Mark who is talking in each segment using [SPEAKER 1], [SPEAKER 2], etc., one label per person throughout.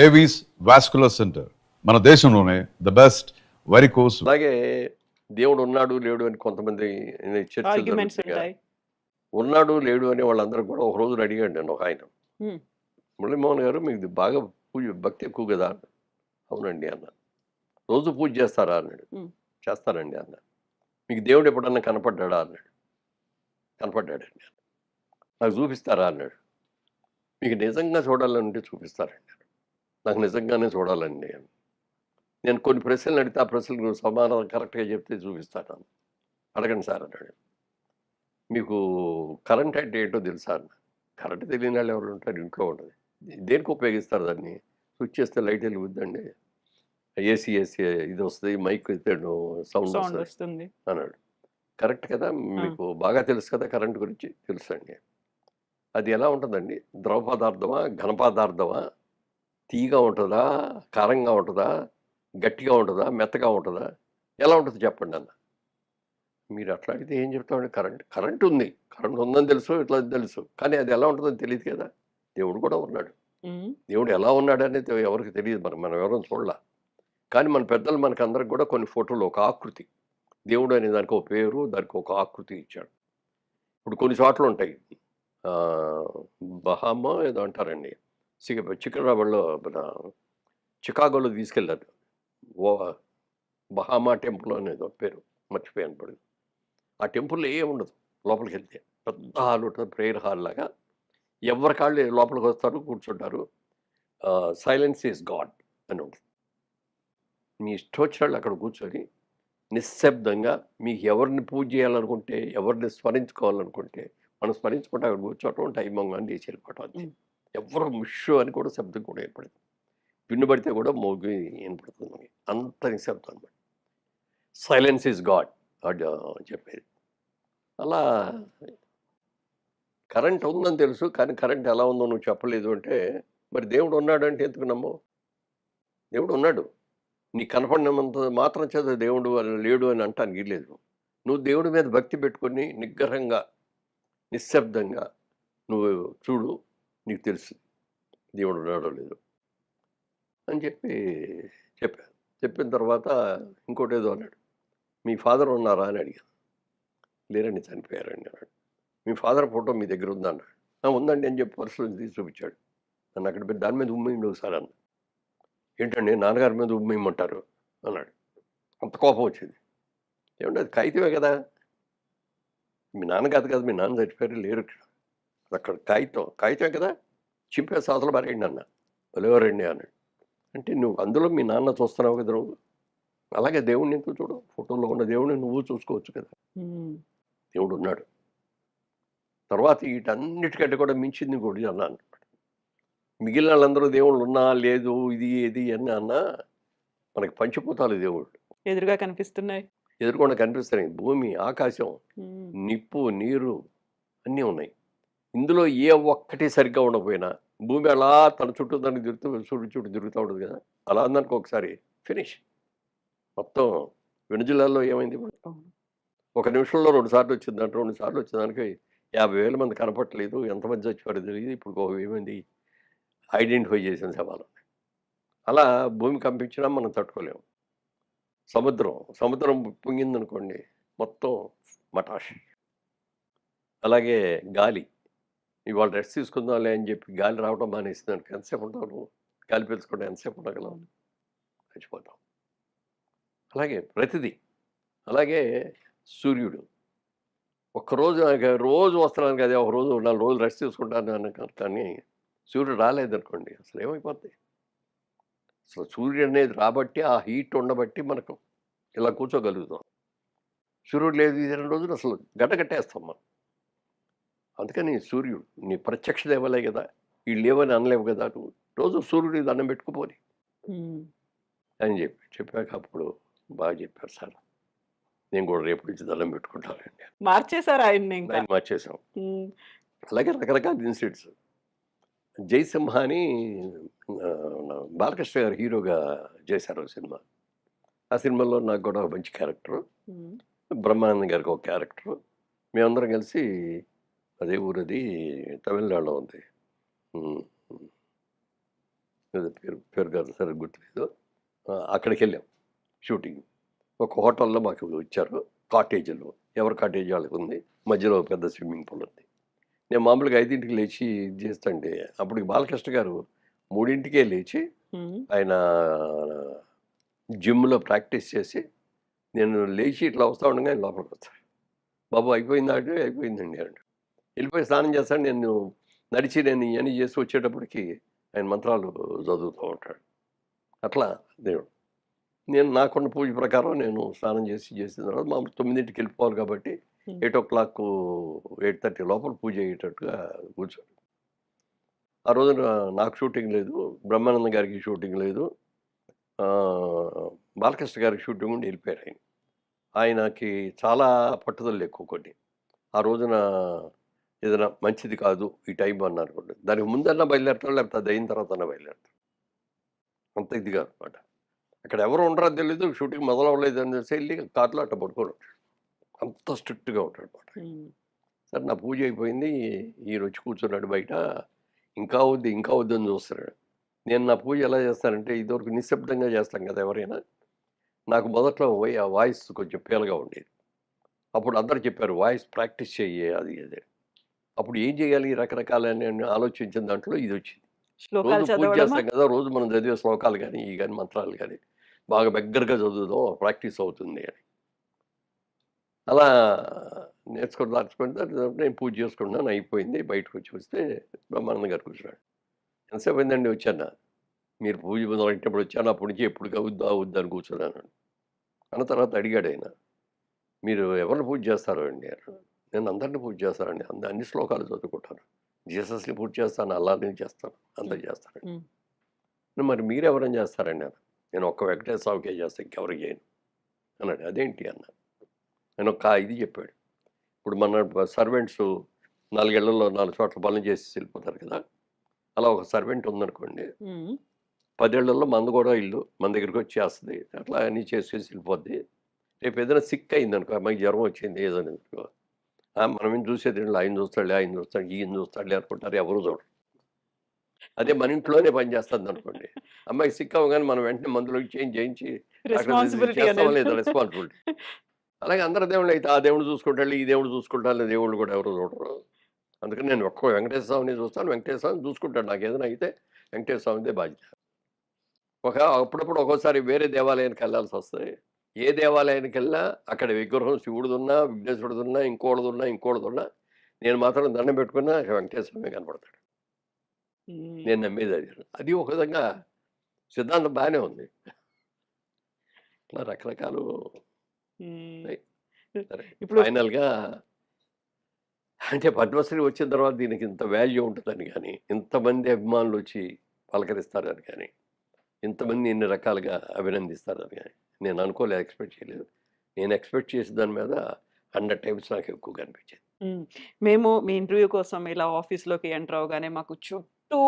[SPEAKER 1] Avis vascular centre మన దేశంలోనే the best varicose.
[SPEAKER 2] అలాగే దేవుడు ఉన్నాడు లేడు అని కొంతమంది చర్చలు
[SPEAKER 3] ఆర్గ్యుమెంట్స్
[SPEAKER 2] జరుగుతాయి కదా.
[SPEAKER 3] ఉంటాయి.
[SPEAKER 2] ఉన్నాడు లేడు అని వాళ్ళందరూ కూడా ఒక రోజు అడిగాడు నన్ను ఒక ఆయన,
[SPEAKER 3] హ్మ్.
[SPEAKER 2] మురళీమోహన్ గారు మీకు బాగా భక్తి ఎక్కువ కదా అన్నాడు. అవునండి అన్న. రోజు పూజ చేస్తారా అన్నాడు.
[SPEAKER 3] Hmm.
[SPEAKER 2] చేస్తానండి అన్న. మీకు దేవుడు ఎప్పుడన్నా కనపడ్డాడా అన్నాడు. కనపడ్డాడండి. నాకు చూపిస్తారా అన్నాడు. మీకు నిజంగా చూడాలంటే చూపిస్తారండి. నాకు నిజంగానే చూడాలండి అని. నేను కొన్ని ప్రశ్నలు అడిగితే ఆ ప్రశ్నలకు సమాధానం కరెక్ట్గా చెప్తే చూపిస్తాను. అడగండి సార్ అన్నాడు. మీకు కరెంట్ అంటే ఏంటో తెలుసా అన్న. కరెంట్ తెలియని వాళ్ళు ఎవరు ఉంటారు, ఇంట్లో ఉంటుంది. దేనికి ఉపయోగిస్తారు దాన్ని? స్విచ్ చేస్తే లైట్ వెలుగుద్దండి, ఏసీ ఇది వస్తుంది, మైక్ ఎత్తాడు సౌండ్
[SPEAKER 3] సౌండ్
[SPEAKER 2] వస్తుంది
[SPEAKER 3] వస్తుంది.
[SPEAKER 2] అన్నాడు. కరెక్ట్ కదా, మీకు బాగా తెలుసు కదా కరెంట్ గురించి. తెలుసు అండి. అది ఎలా ఉంటుందండి? ద్రవ పదార్థమా, ఘన పదార్థమా, తీయగా ఉంటుందా, కారంగా ఉంటుందా, గట్టిగా ఉంటుందా, మెత్తగా ఉంటుందా, ఎలా ఉంటుంది చెప్పండి అన్న. మీరు అట్లా అడిగితే ఏం చెప్తామండి? కరెంట్ ఉంది, కరెంట్ ఉందని తెలుసు, ఇట్లా తెలుసు, కానీ అది ఎలా ఉంటుందో తెలియదు కదా. దేవుడు కూడా ఉన్నాడు.
[SPEAKER 3] హ్మ్.
[SPEAKER 2] దేవుడు ఎలా ఉన్నాడు అనేది ఎవరికి తెలియదు, మనం ఎవరైనా చూడలా. కానీ మన పెద్దలు మనకు అందరికి కూడా కొన్ని ఫోటోలు, ఒక ఆకృతి, దేవుడు అనే దానికి ఒక పేరు, దానికి ఒక ఆకృతి ఇచ్చాడు. ఇప్పుడు కొన్ని చోట్ల ఉంటాయి, బహామా ఏదో అంటారండి, చికెన్రాబాద్లో మన చికాగోలో తీసుకెళ్ళారు. ఓ బహామా టెంపుల్ అనేది పేరు, మర్చిపోయాను ఇప్పుడు. ఆ టెంపుల్లో ఏం ఉండదు. లోపలికి వెళ్తే పెద్ద హాల్ ఉంటుంది, ప్రేయర్ హాల్ లాగా. ఎవరి కాళ్ళు లోపలికి వస్తారు, కూర్చుంటారు. సైలెన్స్ ఈజ్ గాడ్ అని ఉంటుంది. మీ ఇష్టం వచ్చిన వాళ్ళు అక్కడ కూర్చొని నిశ్శబ్దంగా మీకు ఎవరిని పూజ చేయాలనుకుంటే, ఎవరిని స్మరించుకోవాలనుకుంటే మనం స్మరించుకుంటే అక్కడ కూర్చోవటం, టైం అని చేసి వెళ్ళిపోవటం అంతే. ఎవరు ముష్యు అని కూడా శబ్దం కూడా ఏర్పడింది. పిన్ను పడితే కూడా మోగి వినపడుతుంది మనకి. అంత నిశ్శబ్దం అనమాట. సైలెన్స్ ఈజ్ గాడ్ అని చెప్పేది. అలా కరెంట్ ఉందని తెలుసు, కానీ కరెంట్ ఎలా ఉందో నువ్వు చెప్పలేదు అంటే, మరి దేవుడు ఉన్నాడు అంటే ఎందుకు నమ్మవు? దేవుడు ఉన్నాడు. నీ కనపడినంత మాత్రం చేత దేవుడు లేడు అని అంటానికి లేదు. నువ్వు దేవుడి మీద భక్తి పెట్టుకొని నిగ్రహంగా, నిశ్శబ్దంగా నువ్వు చూడు, నీకు తెలుసు దేవుడు ఉన్నాడో లేదో అని చెప్పాను. చెప్పిన తర్వాత ఇంకోటి ఏదో అన్నాడు. మీ ఫాదర్ ఉన్నారా అని అడిగాను. లేరండి, చనిపోయారండి అన్నాడు. మీ ఫాదర్ ఫోటో మీ దగ్గర ఉందా అన్నాడు. ఉందండి అని చెప్పి పర్సులో తీసి చూపించాడు. నన్ను అక్కడ పెట్టి దాని మీద ఉమ్మేయండి ఒకసారి అన్న. ఏంటండి నాన్నగారి మీద ఉమ్మేయమంటారు అన్నాడు. అంత కోపం వచ్చింది. ఏమంటే అది కాగితమే కదా, మీ నాన్న కాదు కదా, మీ నాన్న చచ్చిపోయారు, లేరు అక్కడ కాగితమే కదా, చింపే సాతలు పారేయండి అన్న. ఎవరండి అన్నాడు. అంటే నువ్వు అందులో మీ నాన్న చూస్తున్నావు కదా నువ్వు, అలాగే దేవుడిని ఎందుకు చూడు? ఫోటోలో ఉన్న దేవుడిని నువ్వు చూసుకోవచ్చు కదా. దేవుడు ఉన్నాడు. తర్వాత వీటన్నిటికంటే కూడా మించింది కూడా అన్నాను. మిగిలిన వాళ్ళందరూ దేవుళ్ళు ఉన్నా లేదు, ఇది ఏది అని అన్నా, మనకి పంచిపోతారు దేవుళ్ళు
[SPEAKER 3] ఎదురుగా కనిపిస్తున్నాయి,
[SPEAKER 2] ఎదురుకుండా కనిపిస్తున్నాయి. భూమి, ఆకాశం, నిప్పు, నీరు అన్నీ ఉన్నాయి. ఇందులో ఏ ఒక్కటి సరిగ్గా ఉండకపోయినా భూమి అలా తన చుట్టూ దానికి చుట్టూ తిరుగుతూ ఉంటుంది కదా. అలా అందరికి ఒకసారి ఫినిష్. మొత్తం వెనుజులాలో ఏమైంది? ఒక నిమిషంలో 2 సార్లు వచ్చిందంట. 2 సార్లు వచ్చేదానికి 50,000 మంది కనపట్టలేదు. ఎంతమంది చచ్చిపోయారో తెలియదు. ఇప్పుడు ఏమైంది, ఐడెంటిఫై చేసిన శవాలు. అలా భూమి కంపించినా మనం తట్టుకోలేము. సముద్రం పొంగిందనుకోండి, మొత్తం మటాష్. అలాగే గాలి, ఇవాళ రెస్ట్ తీసుకుందాంలే అని చెప్పి గాలి రావడం మానేసింది అనుకో, ఎంతసేపు ఉంటావు నువ్వు? గాలి పీల్చుకుంటే ఎంతసేపు ఉండగలవు? చచ్చిపోతాం. అలాగే ప్రతిదీ. అలాగే సూర్యుడు ఒక్కరోజు రోజు వస్తున్నాను కదా, ఒక రోజు 4 రోజులు రెస్ట్ తీసుకుంటాను కానీ సూర్యుడు రాలేదనుకోండి, అసలు ఏమైపోద్ది? అసలు సూర్యుడు అనేది రాబట్టి, ఆ హీట్ ఉండబట్టి మనకు ఇలా కూర్చోగలుగుతాం. సూర్యుడు లేదు ఈ 2 రోజులు అసలు గడ్డగట్టేస్తాం మనం. అందుకని సూర్యుడు నీ ప్రత్యక్ష దేవలే కదా, వీళ్ళు లేవని అనలేవు కదా, నువ్వు రోజు సూర్యుడికి దండం పెట్టుకుపోని అని చెప్పాక అప్పుడు బాగా చెప్పారు సార్. నేను కూడా రేపు నుంచి దండం పెట్టుకుంటానండి.
[SPEAKER 3] మార్చేశారు ఆయన్ని ఇంకా.
[SPEAKER 2] మార్చేసాం. అలాగే రకరకాల ఇన్సిడెంట్స్. జయసింహ అని బాలకృష్ణ గారు హీరోగా చేశారు సినిమా. ఆ సినిమాలో నాకు కూడా మంచి క్యారెక్టరు, బ్రహ్మానందం గారికి ఒక క్యారెక్టరు. మేమందరం కలిసి, అదే ఊరది తమిళనాడులో ఉంది, ఏదో పేరు పేరు కాదు సరిగ్గా గుర్తులేదు. అక్కడికి వెళ్ళాం షూటింగ్. ఒక హోటల్లో మాకు ఇచ్చారు కాటేజీలు. ఎవరి కాటేజీ వాళ్ళకి ఉంది. మధ్యలో ఒక పెద్ద స్విమ్మింగ్ పూల్ ఉంది. నేను మామూలుగా 5కి లేచి ఇది చేస్తుంటే అప్పటికి బాలకృష్ణ గారు 3కే లేచి
[SPEAKER 3] హ్మ్.
[SPEAKER 2] ఆయన జిమ్‌లో ప్రాక్టీస్ చేసి నేను లేచి ఇట్లా వస్తా ఉండగా ఆయన లోపలికి వస్తాడు. బాబు అయిపోయిందా అంటే అయిపోయిందండి అంటాడు. వెళ్ళిపోయి స్నానం చేస్తాడు. నేను నడిచి నేను ఇవన్నీ చేసి వచ్చేటప్పటికి ఆయన మంత్రాలు చదువుతూ ఉంటాడు. అట్లా దేవుడు. నేను నాకున్న పూజ ప్రకారం నేను స్నానం చేసిన తర్వాత మామూలు 9కి వెళ్ళిపోవాలి కాబట్టి
[SPEAKER 3] హ్మ్.
[SPEAKER 2] 8:30 లోపల పూజ అయ్యేటట్టుగా కూర్చోండి. ఆ రోజున నాకు షూటింగ్ లేదు. బ్రహ్మానందం గారికి షూటింగ్ లేదు. బాలకృష్ణ గారికి షూటింగ్ ఉండి వెళ్ళిపోయారు ఆయన. ఆయనకి చాలా పట్టుదలలు ఎక్కువ కొన్ని. ఆ రోజున ఏదైనా మంచిది కాదు ఈ టైం అన్నారనుకోండి. దానికి ముందన్నా బయలుదేరతాడు, లేకపోతే అది అయిన తర్వాతన్నా బయలుదేరతాడు. అంత ఇదిగా అనమాట. అక్కడ ఎవరు ఉండరో తెలీదు. షూటింగ్ మొదలవ్వలేదు అనేసి వెళ్ళి కార్‌లో అట్ట పడుకొని ఉంటాడు. అంత స్ట్రిక్ట్‌గా ఉంటాడనమాట.
[SPEAKER 3] హ్మ్.
[SPEAKER 2] సరే నా పూజ అయిపోయింది. ఈయనొచ్చి కూర్చున్నాడు బయట. ఇంకా అవుద్ది, ఇంకా అవుద్ది అని చూస్తున్నాడు. నేను నా పూజ ఎలా చేస్తానంటే ఇదివరకు నిశ్శబ్దంగా చేస్తాం కదా ఎవరైనా. నాకు మొదట్లో ఆ వాయిస్ కొంచెం పీలగా ఉండేది. అప్పుడు అందరూ చెప్పారు వాయిస్ ప్రాక్టీస్ చెయ్యి అది ఇది. అప్పుడు ఏం చేయాలి రకరకాలని ఆలోచించిన దాంట్లో ఇదొచ్చింది. రోజు
[SPEAKER 3] శ్లోకాలు
[SPEAKER 2] పూజ
[SPEAKER 3] చదవడమా?
[SPEAKER 2] చేస్తాం కదా! రోజు మనం చదివే శ్లోకాలు గాని, ఇయి గాని మంత్రాలు గాని బాగా బిగ్గరగా చదువుదాం ప్రాక్టీస్ అవుతుంది అని. అలా నేర్చుకుంటూ నేను పూజ చేసుకుంటున్నాను అయిపోయింది. బయటకొచ్చి చూస్తే బ్రహ్మానందం గారు కూర్చున్నాడు. "ఎంతసేపు అయిందండి వచ్చానా?" "మీరు పూజ మొదలెట్టినప్పుడు వచ్చాను. అప్పటి నుంచి ఎప్పుడు అవుద్దా అవుద్దా అని కూర్చున్నాను." అన్న తర్వాత అడిగాడాయన. "మీరు ఎవరిని పూజ చేస్తారు అండి?" అన్నాడు. "నేను అందరిని పూజ చేస్తానండి. అన్ని శ్లోకాలు చదువుకుంటాను. జీసస్‌ని పూజ చేస్తాను, అల్లాని చేస్తాను,
[SPEAKER 3] హ్మ్.
[SPEAKER 2] అందరిని చేస్తానండి."
[SPEAKER 3] హ్మ్.
[SPEAKER 2] "మరి మీరెవరిని చేస్తారండి?" అన్నా. "నేను ఒక్క వెంకటేశ్వర స్వామికే చేస్తా. ఇంకెవరికి చేయను" అన్నాడు. "అదేంటి?" అన్నా. ఆయన ఒక ఇది చెప్పాడు. ఇప్పుడు మన సర్వెంట్స్ 4 ఇళ్లలో 4 చోట్ల పనులు చేసేసి వెళ్ళిపోతారు కదా! అలా ఒక సర్వెంట్ ఉందనుకోండి.
[SPEAKER 3] హ్మ్.
[SPEAKER 2] 10 ఏళ్లలో మనది కూడా ఇల్లు మన దగ్గరికొచ్చి చేస్తది. అట్లా అన్నీ చేసేసి వెళ్ళిపోద్ది. రేపు ఏదైనా సిక్ అయిందనుకో, అమ్మాయికి జ్వరం వచ్చింది ఏదోని అనుకో, మనమేం చూసేదేంటిలే ఆయన చూస్తాడులే, ఆయన చూస్తాడు, ఈయన చూస్తాడులే అనుకుంటారు. ఎవరు చూడరు. అదే మన ఇంట్లోనే పని చేస్తుందనుకోండి. అమ్మాయికి సిక్ అవ్వగానే మనం వెంటనే మందులు చేంజ్ చేయించి డాక్టర్ దగ్గరికి
[SPEAKER 3] రెస్పాన్సిబిలిటీ
[SPEAKER 2] చేస్తామా
[SPEAKER 3] అనేది.
[SPEAKER 2] లేదా రెస్పాన్సిబిలిటీ. అలాగే అందరి దేవుళ్ళైతే ఆ దేవుడు చూసుకుంటాడులే, ఈ దేవుడు చూసుకుంటాడులే దేవుళ్ళు కూడా ఎవరు చూడరు. అందుకని నేను ఒక్క వెంకటేశ్వర స్వామిని చూస్తాను. వెంకటేశ్వర స్వామి చూసుకుంటాడు. నాకేదైనా అయితే వెంకటేశ్వర స్వామిదే బాధ్యత. అప్పుడప్పుడు ఒక్కోసారి వేరే దేవాలయానికెళ్ళాల్సొస్తది. ఏ దేవాలయానికెళ్ళినా అక్కడ విగ్రహం శివుడిదున్నా, విఘ్నేశ్వరుడిదున్నా, ఇంకోడిదున్నా నేను మాత్రం దండం పెట్టుకున్నా వెంకటేశ్వర స్వామే కనపడతాడు.
[SPEAKER 3] హ్మ్.
[SPEAKER 2] నేను నమ్మేది అది. అది ఒక విధంగా సిద్ధాంతం బానే ఉంది. ఇట్లా రకరకాలు
[SPEAKER 3] హ్మ్.
[SPEAKER 2] ఉన్నాయి. సరే
[SPEAKER 3] ఇప్పుడు
[SPEAKER 2] ఫైనల్‌గా అంటే పద్మశ్రీ వచ్చిన తర్వాత దీనికి ఇంత వాల్యూ ఉంటదని గాని, ఇంతమంది అభిమానులొచ్చి పలకరిస్తారని గాని, ఇంతమంది ఇన్ని రకాలుగా అభినందిస్తారని గాని నేను అనుకోలేదు. ఎక్స్‌పెక్ట్ చేయలేదు. నేను ఎక్స్‌పెక్ట్ చేసిన దాని మీద 100 టైమ్స్ నాకు ఎక్కువగా అనిపించింది.
[SPEAKER 3] హ్మ్. మేము మీ ఇంటర్వ్యూ కోసం ఇలా ఆఫీస్‌లోకి ఎంటర్ అవ్వగానే మాకు చుట్టూ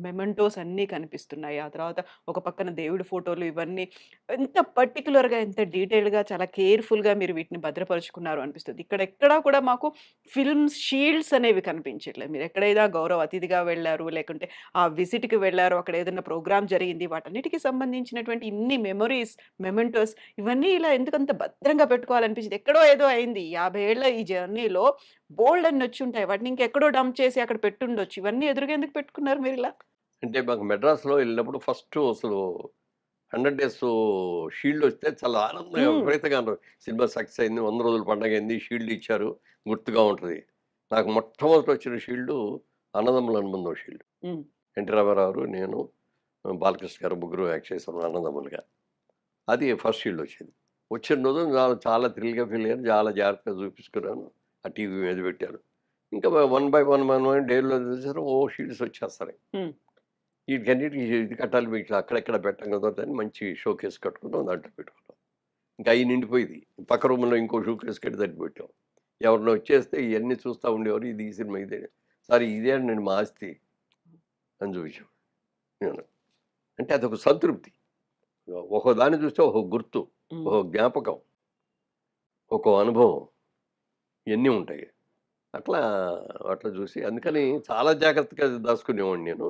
[SPEAKER 3] మెమెంటోస్ అన్నీ కనిపిస్తున్నాయి. ఆ తర్వాత ఒక పక్కన దేవుడి ఫోటోలు ఇవన్నీ ఎంత పర్టిక్యులర్‌గా, ఎంత డీటెయిల్డ్‌గా, చాలా కేర్‌ఫుల్‌గా మీరు వీటిని భద్రపరుచుకున్నారు అనిపిస్తది. ఇక్కడ ఎక్కడా కూడా మాకు ఫిల్మ్స్ షీల్డ్స్ అనేవి కనిపించట్లేదు. మీరు ఎక్కడైనా గౌరవ అతిథిగా వెళ్లారు, లేకుంటే ఆ విజిట్‌కి వెళ్లారు, అక్కడ ఏదైనా ప్రోగ్రామ్ జరిగింది, వాటన్నిటికి సంబంధించినటువంటి ఇన్ని మెమోరీస్, మెమెంటోస్ ఇవన్నీ ఇలా ఎందుకంత భద్రంగా పెట్టుకోవాలనిపించింది? ఎక్కడో ఏదో అయింది. 50 ఏళ్ల ఈ జర్నీలో బోలెడన్ని వచ్చుంటాయి. వాటిని ఇంకెక్కడో డంప్ చేసి అక్కడ పెట్టుండొచ్చు. ఇవన్నీ ఎదురుగా ఎందుకు పెట్టుకున్నారు మీరిలా?
[SPEAKER 2] అంటే మాకు మెడ్రాస్‌లో ఎళ్ళినప్పుడు ఫస్ట్ అసలు 100 డేస్ షీల్డ్ వస్తే చాలా ఆనందంగా
[SPEAKER 3] హ్మ్.
[SPEAKER 2] విపరీతంగా సినిమా సక్సెస్ అయింది. 100 రోజుల పండగయింది. షీల్డ్ ఇచ్చారు. గుర్తుగా ఉంటది. నాకు మొట్టమొదట వచ్చిన షీల్డు అన్నదమ్ముల అనుబంధం షీల్డ్.
[SPEAKER 3] హ్మ్.
[SPEAKER 2] ఎన్టీ రామారావు, నేను, బాలకృష్ణ గారు ముగ్గురు యాక్ట్ చేసాం అన్నదమ్ములుగా. అది ఫస్ట్ షీల్డ్ వచ్చింది. వచ్చిన రోజు చాలా చాలా థ్రిల్‌గా ఫీల్ అయ్యాను. చాలా జాగ్రత్తగా చూపించుకున్నాను. ఆ టీవీ మీద పెట్టాను. ఇంకా వన్ బై వన్ డేలో చూసారు షీల్డ్స్ వచ్చేస్తున్నాయి.
[SPEAKER 3] హ్మ్.
[SPEAKER 2] వీటికన్నిటికి ఇది కట్టాలి వీటిలో అక్కడెక్కడ పెట్టం కుదరదని మంచి షోకేస్ కట్టుకున్నాం. దాంట్లో పెట్టుకున్నాం. ఇంకా అయి నిండిపోయింది. పక్క రూమ్‌లో ఇంకో షోకేస్ కట్టి దానికి పెట్టాం. ఎవరైనా వచ్చేస్తే ఇయన్నీ చూస్తా ఉండేవారు. ఇది ఈ సినిమా ఇదే. సార్ ఇదేనండి మా ఆస్తి అని చూపించాం. నేను. అంటే అదొక సంతృప్తి. ఒక్కో దాన్ని చూస్తే ఒక్కో గుర్తు,
[SPEAKER 3] హ్మ్.
[SPEAKER 2] ఒక్కో జ్ఞాపకం, ఒక్కో అనుభవం ఇయన్నీ ఉంటాయి. అట్లా అట్లా చూసి అందుకని చాలా జాగ్రత్తగా దాసుకునేవాడిని నేను.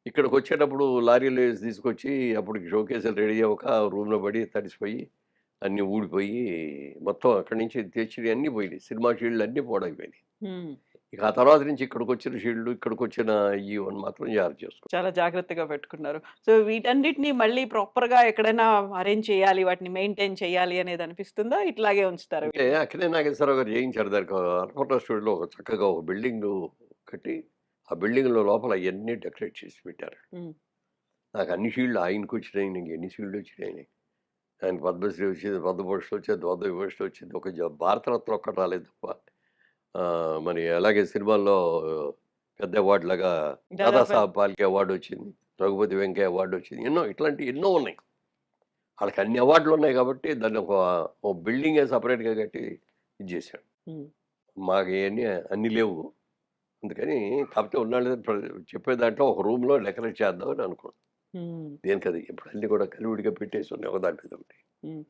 [SPEAKER 2] ఇక్కడికి వచ్చేటప్పుడు లారీలో వేసి తీసుకొచ్చి అప్పటికి షోకేసులు రెడీ అవ్వక రూమ్లో పడి తడిసిపోయి అన్నీ ఊడిపోయి మొత్తం అక్కడి నుంచి తెచ్చి అన్నీ పోయినాయి. సినిమా షీల్డ్లు అన్నీ పాడైపోయినాయి.
[SPEAKER 3] హ్మ్.
[SPEAKER 2] ఇక ఆ తర్వాత నుంచి ఇక్కడికి వచ్చిన షీల్డ్లు ఇక్కడికి వచ్చిన ఇవన్నీ మాత్రం జాగ్రత్త చేసుకో.
[SPEAKER 3] చాలా జాగ్రత్తగా పెట్టుకున్నారు. సో, వీటన్నిటిని మళ్ళీ ప్రాపర్‌గా ఎక్కడైనా అరేంజ్ చేయాలి, వాటిని మెయింటైన్ చేయాలి అనేది అనిపిస్తుందా? ఇట్లాగే ఉంచుతారా
[SPEAKER 2] అంటే
[SPEAKER 3] వీటిని?
[SPEAKER 2] అక్కినేని నాగేశ్వరరావు గారు చేయించారు. దానికి అన్నపూర్ణ స్టూడియోలో ఒక చక్కగా ఒక బిల్డింగు కట్టి, ఆ బిల్డింగ్‌లో లోపల అయన్నీ డెకరేట్ చేసి పెట్టారు.
[SPEAKER 3] హ్మ్.
[SPEAKER 2] నాకు అన్ని షీల్డ్లు ఆయనకొచ్చినాయి. నీకు ఎన్ని షీల్డ్లు వచ్చినాయి. ఆయనకి పద్మశ్రీ వచ్చింది, పద్మభూషణ్ వచ్చింది, పద్మవిభూషణ్ వచ్చింది. ఒక భారతరత్న ఒక్కటి రాలేదు తప్ప. మరి అలాగే సినిమాల్లో పెద్ద అవార్డులాగా
[SPEAKER 3] దాదాపు
[SPEAKER 2] దాదాసాహెబ్ ఫాల్కే అవార్డు వచ్చింది. రఘుపతి వెంకయ్య అవార్డు వచ్చింది. ఇట్లాంటివి ఎన్నో ఉన్నాయి. ఆళ్ళకి అన్ని అవార్డులు ఉన్నాయి కాబట్టి దాన్ని ఓ బిల్డింగే సెపరేట్‌గా కట్టి ఇది చేశాడు.
[SPEAKER 3] హ్మ్.
[SPEAKER 2] మాకు ఇయన్నీ అన్నీ లేవు. అందుకని కాకపోతే ఉన్నాళ్ళ చెప్పే దాంట్లో ఒక రూమ్‌లో డెకరేట్ చేద్దాం అని అనుకున్నాం.
[SPEAKER 3] హ్మ్.
[SPEAKER 2] దేనికది ఇప్పుడు అన్నీ కూడా కలివిడిగా పెట్టేసి ఉన్నాయి ఒకదాని మీద ఒకటి.
[SPEAKER 3] హ్మ్.